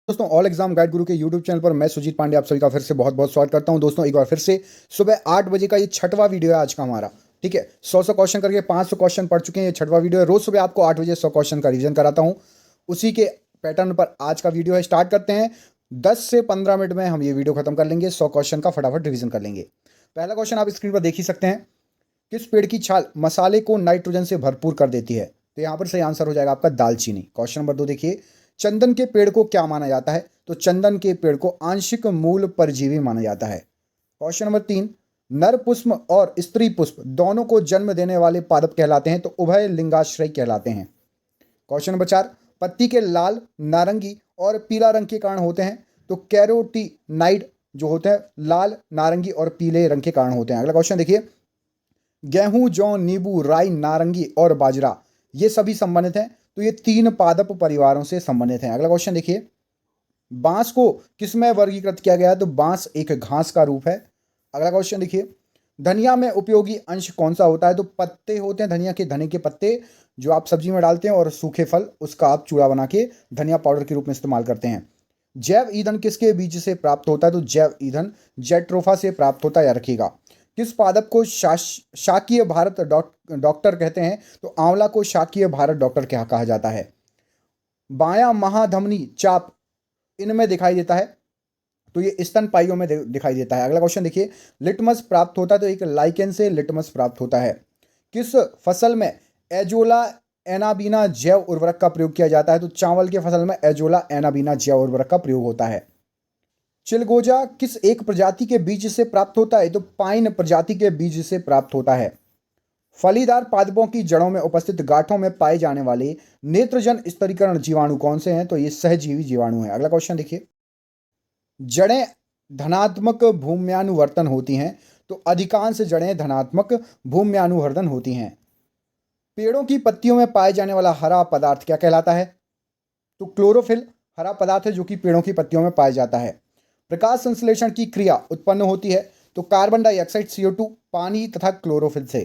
दोस्तों all exam guide गुरु के YouTube channel पर मैं सुजीत पांडे आप सभी का फिर से बहुत बहुत स्वागत करता हूं। दोस्तों एक बार फिर से सुबह 8 बजे का ये छठवां वीडियो है आज का हमारा। ठीक है, 100 क्वेश्चन करके 500 क्वेश्चन पढ़ चुके हैं। ये छठवां वीडियो है। रोज सुबह आपको 8 बजे 100 क्वेश्चन का रिवीजन कराता हूं। उसी के पैटर्न पर आज का वीडियो है। स्टार्ट करते हैं। 10 से 15 मिनट में हम ये वीडियो खत्म कर लेंगे। 100 क्वेश्चन का फटाफट रिवीजन कर लेंगे। पहला क्वेश्चन आप स्क्रीन पर देख ही सकते हैं। किस पेड़ की छाल मसाले को नाइट्रोजन से भरपूर कर देती है? तो यहाँ पर सही आंसर हो जाएगा आपका दालचीनी। क्वेश्चन नंबर 2 देखिए, चंदन के पेड़ को क्या माना जाता है? तो चंदन के पेड़ को आंशिक मूल परजीवी माना जाता है। क्वेश्चन नंबर 3, नर पुष्प और स्त्री पुष्प दोनों को जन्म देने वाले पादप कहलाते हैं, तो उभय लिंगाश्रय कहलाते हैं। क्वेश्चन नंबर 4, पत्ती के लाल, नारंगी और पीला रंग के कारण होते हैं, तो कैरोटीनाइड जो होते हैं लाल, नारंगी और पीले रंग के कारण होते हैं। अगला क्वेश्चन देखिए, गेहूं, जौ, नींबू, राई, नारंगी और बाजरा ये सभी संबंधित हैं, तो ये 3 पादप परिवारों से संबंधित हैं। अगला क्वेश्चन देखिए, बांस को किसमें वर्गीकृत किया गया है? तो बांस एक घास का रूप है। अगला क्वेश्चन देखिए, धनिया में उपयोगी अंश कौन सा होता है? तो पत्ते होते हैं धनिया के, धनिया के पत्ते जो आप सब्जी में डालते हैं, और सूखे फल उसका आप चूड़ा बना के धनिया पाउडर के रूप में इस्तेमाल करते हैं। जैव ईंधन किसके बीज से प्राप्त होता है? तो जैव ईंधन जेट्रोफा से प्राप्त होता है। याद रखिएगा। किस पादप को शाकीय भारत डॉक्टर कहते हैं? तो आंवला को शाकीय भारत डॉक्टर क्या कहा जाता है। बायां महाधमनी चाप इनमें दिखाई देता है, तो ये स्तनपाइयों में दिखाई देता है। अगला क्वेश्चन देखिए, लिटमस प्राप्त होता है, तो एक लाइकेन से लिटमस प्राप्त होता है। किस फसल में एजोला एनाबीना जैव उर्वरक का प्रयोग किया जाता है? तो चावल के फसल में एजोला एनाबीना जैव उर्वरक का प्रयोग होता है। चिलगोजा किस एक प्रजाति के बीज से प्राप्त होता है? तो पाइन प्रजाति के बीज से प्राप्त होता है। फलीदार पादपों की जड़ों में उपस्थित गांठों में पाए जाने वाले नेत्रजन स्तरीकरण जीवाणु कौन से हैं? तो ये सहजीवी जीवाणु हैं। अगला क्वेश्चन देखिए, जड़ें धनात्मक भूम्यानुवर्तन होती हैं, तो अधिकांश जड़ें धनात्मक भूम्यानुवर्तन होती हैं। पेड़ों की पत्तियों में पाए जाने वाला हरा पदार्थ क्या कहलाता है? तो क्लोरोफिल हरा पदार्थ है जो कि पेड़ों की पत्तियों में पाया जाता है। प्रकाश संश्लेषण की क्रिया उत्पन्न होती है, तो कार्बन डाइऑक्साइड CO2 पानी तथा क्लोरोफिल से।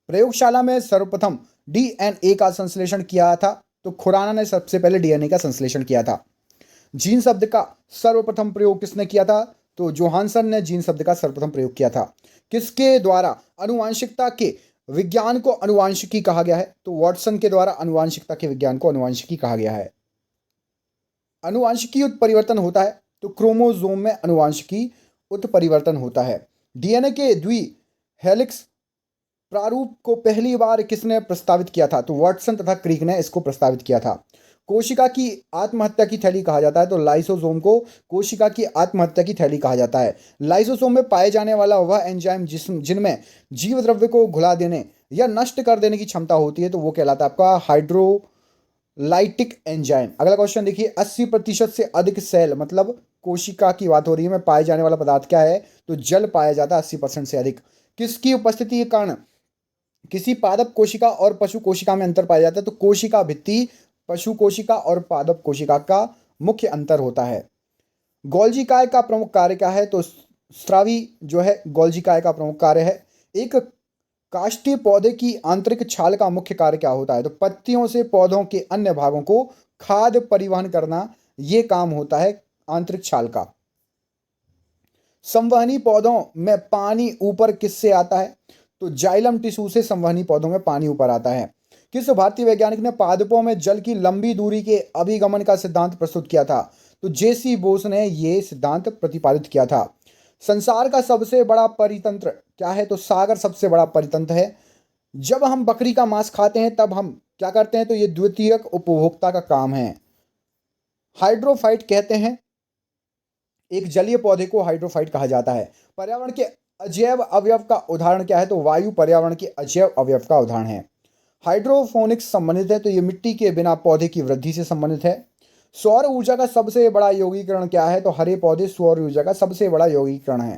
प्रयोगशाला में सर्वप्रथम DNA का संश्लेषण किया था, तो खुराना ने सबसे पहले DNA का संश्लेषण किया था। जीन शब्द का सर्वप्रथम प्रयोग किसने किया था? तो जोहानसन ने जीन शब्द का सर्वप्रथम प्रयोग किया था। किसके द्वारा अनुवांशिकता के विज्ञान को अनुवांशिकी कहा गया है? तो वॉटसन के द्वारा अनुवांशिकता के विज्ञान को अनुवांशिकी कहा गया है। अनुवांशिकी उत्परिवर्तन होता है, तो क्रोमोसोम में अनुवांशिकी उत्परिवर्तन होता है। DNA के द्वि हेलिक्स प्रारूप को पहली बार किसने प्रस्तावित किया था? तो वाटसन तथा क्रिक ने इसको प्रस्तावित किया था। कोशिका की आत्महत्या की थैली कहा जाता है, तो लाइसोसोम को कोशिका की आत्महत्या की थैली कहा जाता है। लाइसोसोम में पाए जाने वाला वह एंजाइम जिनमें जीव द्रव्य को घुला देने या नष्ट कर देने की क्षमता होती है, तो वो कहलाता है आपका हाइड्रोलाइटिक एंजाइम। अगला क्वेश्चन देखिए, 80% से अधिक सेल मतलब कोशिका की बात हो रही है में पाए जाने वाला पदार्थ क्या है? तो जल पाया जाता है 80% से अधिक। किसकी उपस्थिति के कारण किसी पादप कोशिका और पशु कोशिका में अंतर पाया जाता है? तो कोशिका भित्ति पशु कोशिका और पादप कोशिका का मुख्य अंतर होता है। गोल्जी काय का प्रमुख कार्य क्या है? तो स्रावी जो है गोल्जी काय का प्रमुख कार्य है। एक काष्ठीय पौधे की आंतरिक छाल का मुख्य कार्य क्या होता है? तो पत्तियों से पौधों के अन्य भागों को खाद्य परिवहन करना, ये काम होता है आंतरिक छाल का। संवहनी पौधों में पानी ऊपर किससे आता है? तो जाइलम टिश्यू से संवहनी पौधों में पानी ऊपर आता है। किस भारतीय वैज्ञानिक ने पादपों में जल की लंबी दूरी के अभिगमन का सिद्धांत प्रस्तुत किया था? तो JC बोस ने यह सिद्धांत प्रतिपादित किया था। संसार का सबसे बड़ा परितंत्र क्या है? तो सागर सबसे बड़ा परितंत्र है। जब हम बकरी का मांस खाते हैं तब हम क्या करते हैं? तो ये द्वितीयक उपभोक्ता का काम है। हाइड्रोफाइट कहते हैं एक जलीय पौधे को हाइड्रोफाइट कहा जाता है। पर्यावरण के अजैव अवयव का उदाहरण क्या है? तो वायु पर्यावरण के अजैव अवयव का उदाहरण है। हाइड्रोफोनिक्स संबंधित है, तो ये मिट्टी के बिना पौधे की वृद्धि से संबंधित है। सौर ऊर्जा का सबसे बड़ा यौगिकरण क्या है? तो हरे पौधे सौर ऊर्जा का सबसे बड़ा यौगिकरण है।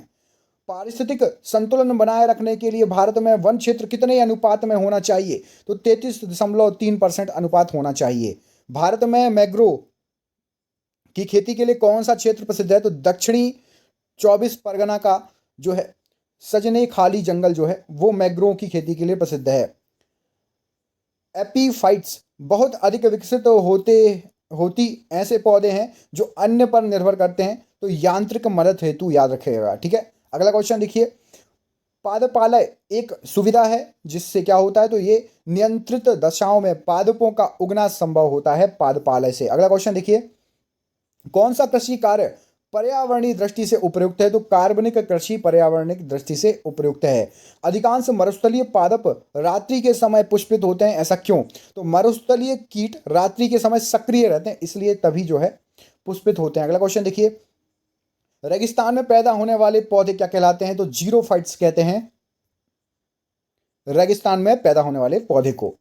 पारिस्थितिक संतुलन बनाए रखने के लिए भारत में वन क्षेत्र कितने अनुपात में होना चाहिए? तो 33.3% अनुपात होना चाहिए। भारत में मैंग्रोव की खेती के लिए कौन सा क्षेत्र प्रसिद्ध है? तो दक्षिणी 24 परगना का जो है सजने खाली जंगल जो है वो मैंग्रोव की खेती के लिए प्रसिद्ध है। एपीफाइट्स बहुत अधिक विकसित होते होती ऐसे पौधे हैं जो अन्य पर निर्भर करते हैं, तो यांत्रिक मदद हेतु याद रखिएगा। ठीक है, अगला क्वेश्चन देखिए, पादपालय एक सुविधा है जिससे क्या होता है, तो ये नियंत्रित दशाओं में पादपों का उगना संभव होता है पादपालय से। अगला क्वेश्चन देखिए, कौन सा कृषि कार्य पर्यावरणीय दृष्टि से उपयुक्त है, तो कार्बनिक कृषि पर्यावरणिक दृष्टि से उपयुक्त है। अधिकांश मरुस्थलीय पादप रात्रि के समय पुष्पित होते हैं, ऐसा क्यों, तो मरुस्थलीय कीट रात्रि के समय सक्रिय रहते हैं, इसलिए तभी जो है पुष्पित होते हैं। अगला क्वेश्चन देखिए, रेगिस्तान में पैदा होने वाले पौधे क्या कहलाते हैं, तो जीरोफाइट्स कहते हैं रेगिस्तान में पैदा होने वाले पौधे को।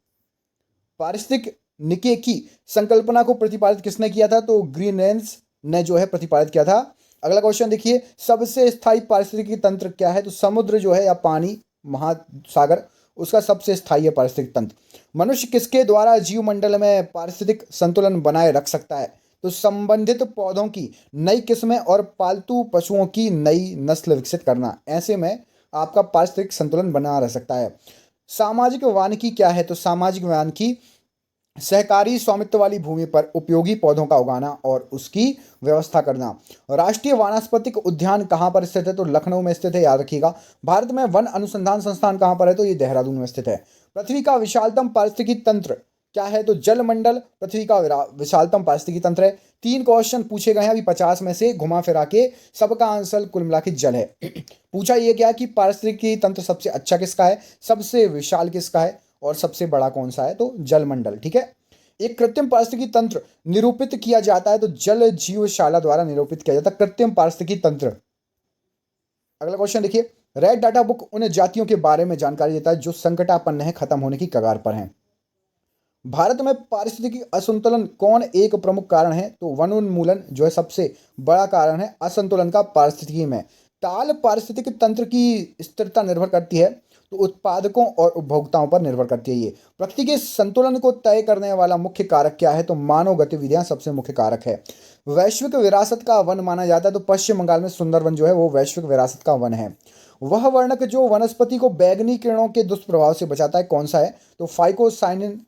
पारिस्थितिक निके की संकल्पना को प्रतिपादित किसने किया था, तो ग्रीनलैंड्स ने जो है प्रतिपादित किया था। अगला क्वेश्चन देखिए, सबसे स्थायी पारिस्थितिकी तंत्र क्या है, तो समुद्र जो है या पानी महासागर उसका सबसे स्थायी है पारिस्थितिक तंत्र। मनुष्य किसके द्वारा जीवमंडल में पारिस्थितिक संतुलन बनाए रख सकता है, तो संबंधित पौधों की नई किस्में और पालतू पशुओं की नई नस्ल विकसित करना, ऐसे में आपका पारिस्थितिक संतुलन बना रह सकता है। सामाजिक वानिकी क्या है, तो सामाजिक वानिकी सहकारी स्वामित्व वाली भूमि पर उपयोगी पौधों का उगाना और उसकी व्यवस्था करना। राष्ट्रीय वानस्पतिक उद्यान कहाँ पर स्थित है, तो लखनऊ में स्थित है, याद रखिएगा। भारत में वन अनुसंधान संस्थान कहाँ पर है, तो ये देहरादून में स्थित है। पृथ्वी का विशालतम पारिस्थितिकी तंत्र क्या है, तो जलमंडल पृथ्वी का विशालतम पारिस्थितिकी तंत्र है। 3 क्वेश्चन पूछे गए हैं अभी 50 में से, घुमा फिरा के सबका आंसर कुल मिला के जल है। पूछा ये क्या कि पारिस्थितिकी तंत्र सबसे अच्छा किसका है, सबसे विशाल किसका है और सबसे बड़ा कौन सा है, तो जलमंडल। ठीक है, एक कृत्रिम पारिस्थितिकी तंत्र निरूपित किया जाता है, तो जल जीवशाला द्वारा निरूपित किया जाता है कृत्रिम पारिस्थितिकी तंत्र। अगला क्वेश्चन देखिए, रेड डाटा बुक उन जातियों के बारे में जानकारी देता है जो संकटापन्न है, खत्म होने की कगार पर हैं। भारत में पारिस्थितिकी असंतुलन कौन एक प्रमुख कारण है, तो वनोन्मूलन जो है सबसे बड़ा कारण है असंतुलन का पारिस्थितिकी में। ताल पारिस्थितिकी तंत्र की स्थिरता निर्भर करती है, तो उत्पादकों और उपभोक्ताओं पर निर्भर करती है। ये प्रकृति के संतुलन को तय करने वाला मुख्य कारक क्या है, तो मानव गतिविधियां सबसे मुख्य कारक है। वैश्विक विरासत का वन माना जाता है, तो पश्चिम बंगाल में सुंदरवन जो है वो वैश्विक विरासत का वन है। वह वर्णक जो वनस्पति को बैगनी किरणों के दुष्प्रभाव से बचाता है कौन सा है, तो फाइकोसाइनिन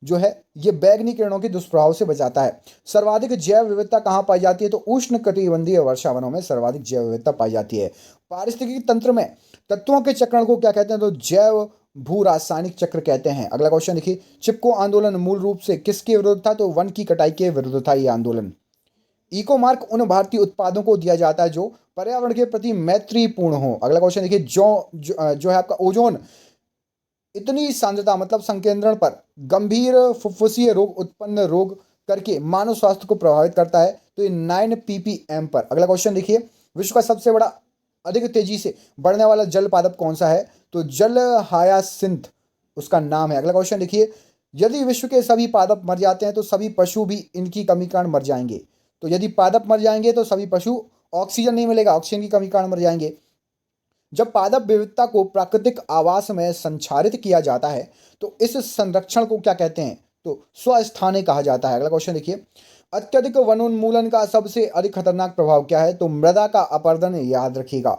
जो है ये बैगनी किरणों के दुष्प्रभाव से बचाता है। सर्वाधिक जैव विविधता कहाँ पाई जाती है, तो उष्ण कटिबंधीय वर्षा वनों में सर्वाधिक जैव विविधता पाई जाती है। पारिस्थितिकी तंत्र में तत्वों के चक्रण को क्या कहते हैं, तो जैव भू रासायनिक चक्र कहते हैं। अगला क्वेश्चन देखिए, चिपको आंदोलन मूल रूप से किसके विरुद्ध था, तो वन की कटाई के विरुद्ध था ये आंदोलन। इको मार्क उन भारतीय उत्पादों को दिया जाता है जो पर्यावरण के प्रति मैत्रीपूर्ण हो। अगला क्वेश्चन देखिए, जो है आपका ओजोन इतनी सांद्रता मतलब संकेंद्रण पर गंभीर फुफ्फुसीय रोग उत्पन्न रोग करके मानव स्वास्थ्य को प्रभावित करता है, तो ये 9 ppm पर। अगला क्वेश्चन देखिए, विश्व का सबसे बड़ा अधिक तेजी से बढ़ने वाला जल पादप कौन सा है, तो जल हायासिंथ उसका नाम है। अगला क्वेश्चन देखिए, यदि विश्व के सभी पादप मर जाते हैं तो सभी पशु भी इनकी कमी कारण मर जाएंगे। तो यदि पादप मर जाएंगे तो सभी पशु, ऑक्सीजन नहीं मिलेगा, ऑक्सीजन की कमी कारण मर जाएंगे। जब पादप विविधता को प्राकृतिक आवास में संचारित किया जाता है तो इस संरक्षण को क्या कहते हैं, तो स्वस्थाने कहा जाता है। अगला क्वेश्चन देखिए, अत्यधिक वनोन्मूलन का सबसे अधिक खतरनाक प्रभाव क्या है, तो मृदा का अपरदन, याद रखिएगा।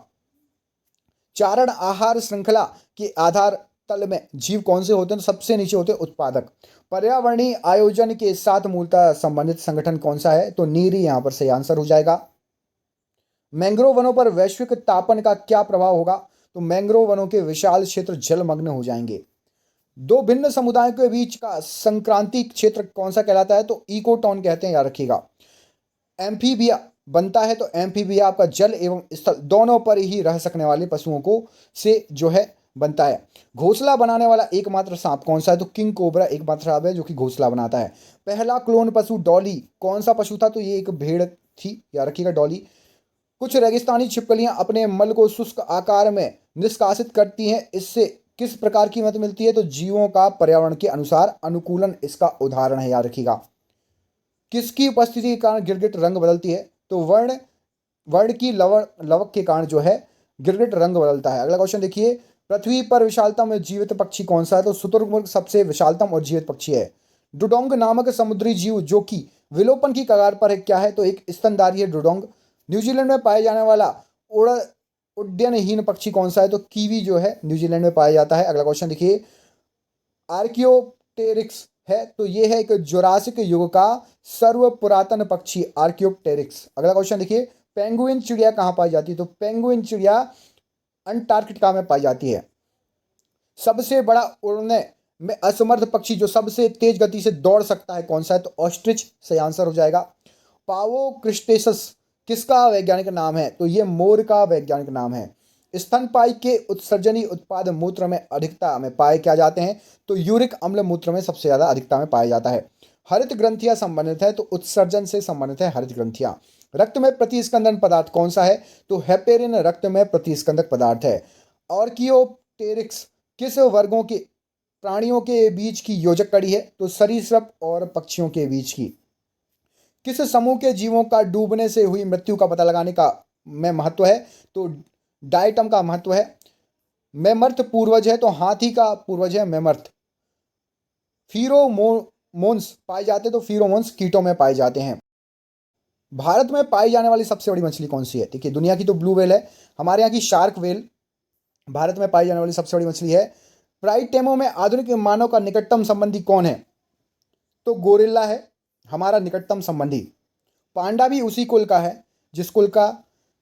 चारण आहार श्रृंखला के आधार तल में जीव कौन से होते हैं, तो सबसे नीचे होते हैं उत्पादक। पर्यावरणीय आयोजन के साथ मूलतः संबंधित संगठन कौन सा है, तो नीरी यहां पर सही आंसर हो जाएगा। मैंग्रोव वनों पर वैश्विक तापन का क्या प्रभाव होगा, तो मैंग्रोव वनों के विशाल क्षेत्र जलमग्न हो जाएंगे। दो भिन्न समुदायों के बीच का संक्रांति क्षेत्र कौन सा कहलाता है, तो इकोटॉन कहते हैं, याद रखिएगा। एम्फीबिया बनता है, तो एम्फीबिया आपका जल एवं स्थल दोनों पर ही रह सकने वाले पशुओं को से जो है बनता है। घोंसला बनाने वाला एकमात्र सांप कौन सा है, तो किंग कोबरा एकमात्र सांप है जो कि घोंसला बनाता है। पहला क्लोन पशु डॉली कौन सा पशु था, तो ये एक भेड़ थी, याद रखिएगा डॉली। कुछ रेगिस्तानी छिपकलियां अपने मल को शुष्क आकार में निष्कासित करती हैं, इससे किस प्रकार की मदद मिलती है, तो जीवों का पर्यावरण के अनुसार अनुकूलन इसका उदाहरण है, याद रखिएगा। किसकी उपस्थिति के कारण गिरगिट रंग बदलती है, तो वर्ण वर्ण की लवक के कारण जो है गिरगिट रंग बदलता है। अगला क्वेश्चन देखिए, पृथ्वी पर विशालतम जीवित पक्षी कौन सा है, तो शुतुरमुर्ग सबसे विशालतम और जीवित पक्षी है। डुडोंग नामक समुद्री जीव जो कि विलोपन की कगार पर है क्या है, तो एक स्तनधारी है डुडोंग। न्यूजीलैंड में पाया जाने वाला उड्डयनहीन पक्षी कौन सा है, तो कीवी जो है न्यूजीलैंड में पाया जाता है। अगला क्वेश्चन देखिए, आर्कियोप्टेरिक्स है, तो ये है एक जुरासिक युग का सर्व पुरातन पक्षी आर्कियोप्टेरिक्स। अगला क्वेश्चन देखिए, पेंगुइन चिड़िया कहाँ पाई जाती है? तो पेंगुइन चिड़िया अंटार्कटिका में पाई जाती है। सबसे बड़ा उड़ने में असमर्थ पक्षी जो सबसे तेज गति से दौड़ सकता है कौन सा है? तो ऑस्ट्रिच सही आंसर हो जाएगा। पावो क्रिस्टेसस किसका वैज्ञानिक नाम है? तो ये मोर का वैज्ञानिक नाम है। स्तनपायी के उत्सर्जनी उत्पाद मूत्र में अधिकता में पाए क्या जाते हैं? तो यूरिक अम्ल मूत्र में सबसे ज्यादा अधिकता में पाया जाता है। हरित ग्रंथियां संबंधित है, तो उत्सर्जन से संबंधित है हरित ग्रंथियां। रक्त में प्रतिस्कंदन पदार्थ कौन सा है? तो हेपेरिन रक्त में प्रतिस्कंदक पदार्थ है। ऑर्कियोप्टेरिक्स किस वर्गों के प्राणियों के बीच की योजक कड़ी है? तो सरीसृप और पक्षियों के बीच की। किस समूह के जीवों का डूबने से हुई मृत्यु का पता लगाने का में महत्व है? तो डाइटम का महत्व है। मेमर्थ पूर्वज है, तो हाथी का पूर्वज है मेमर्थ। फीरोमोन्स पाए जाते हैं, तो फीरोमोन्स कीटों में पाए जाते हैं। भारत में पाई जाने वाली सबसे बड़ी मछली कौन सी है? देखिए, दुनिया की तो ब्लू व्हेल है, हमारे यहाँ की शार्क व्हेल भारत में पाई जाने वाली सबसे बड़ी मछली है। प्राइटेमो में आधुनिक मानव का निकटतम संबंधी कौन है? तो गोरिल्ला है हमारा निकटतम संबंधी। पांडा भी उसी कुल का है जिस कुल का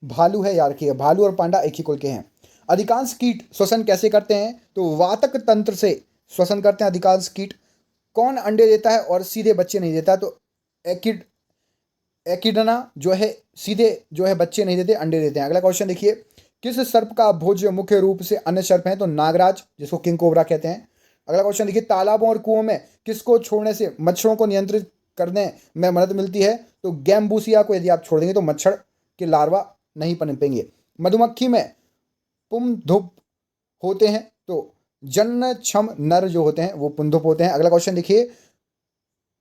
भालू है, यार की भालू और पांडा एक ही कुल के हैं। अधिकांश कीट श्वसन कैसे करते हैं? तो वातक तंत्र से श्वसन करते हैं अधिकांश कीट। कौन अंडे देता है और सीधे बच्चे नहीं देता? तो एकिडना जो है सीधे जो है बच्चे नहीं देते, अंडे देते हैं। अगला क्वेश्चन देखिए, किस सर्प का भोज्य मुख्य रूप से अन्य सर्प हैं? तो नागराज, जिसको किंग कोबरा कहते हैं। अगला क्वेश्चन देखिए, तालाबों और कुओं में किसको छोड़ने से मच्छरों को नियंत्रित करने में मदद मिलती है? तो गैम्बूसिया को यदि आप छोड़ देंगे तो मच्छर के लार्वा नहीं पनपेंगे। मधुमक्खी में पुंधुप होते हैं, तो जन्नक्षम नर जो होते हैं वो पुंधुप होते हैं। अगला क्वेश्चन देखिए,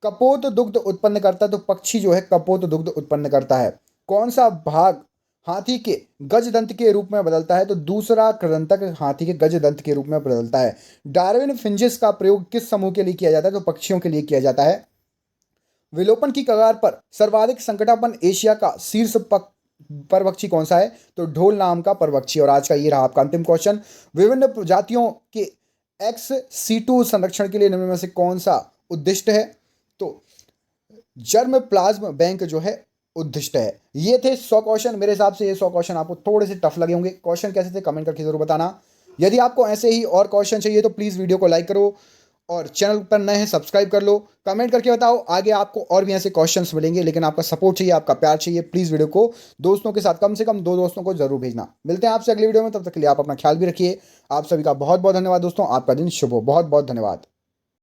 कपोत दुग्ध उत्पन्न करता है, तो पक्षी जो है कपोत दुग्ध उत्पन्न करता है। कौन सा भाग हाथी के गजदंत के रूप में बदलता है? तो दूसरा कृदंतक हाथी के गजदंत के रूप में बदलता है। डार्विन फिंजिस का प्रयोग किस समूह के लिए किया जाता है? तो पक्षियों के लिए किया जाता है। विलोपन की कगार पर सर्वाधिक संकटापन्न एशिया का शीर्ष परवक्षी कौन सा है? तो ढोल नाम का परवक्षी। और आज का ये रहा आपका अंतिम क्वेश्चन, विभिन्न प्रजातियों के एक्स सीटू संरक्षण के लिए निम्न में से कौन सा उद्दिष्ट है? तो जर्म प्लाज्म बैंक जो है उद्दिष्ट है। ये थे 100 क्वेश्चन। मेरे हिसाब से ये 100 क्वेश्चन आपको थोड़े से टफ लगे होंगे। क्वेश्चन कैसे थे कमेंट करके जरूर बताना। यदि आपको ऐसे ही और क्वेश्चन चाहिए तो प्लीज़ वीडियो को लाइक करो और चैनल पर नए हैं सब्सक्राइब कर लो। कमेंट करके बताओ आगे आपको और भी ऐसे क्वेश्चंस मिलेंगे, लेकिन आपका सपोर्ट चाहिए, आपका प्यार चाहिए। प्लीज़ वीडियो को दोस्तों के साथ कम से कम 2 दोस्तों को जरूर भेजना। मिलते हैं आपसे अगली वीडियो में, तब तक के लिए आप अपना ख्याल भी रखिए। आप सभी का बहुत बहुत धन्यवाद दोस्तों। आपका दिन शुभ हो। बहुत बहुत धन्यवाद।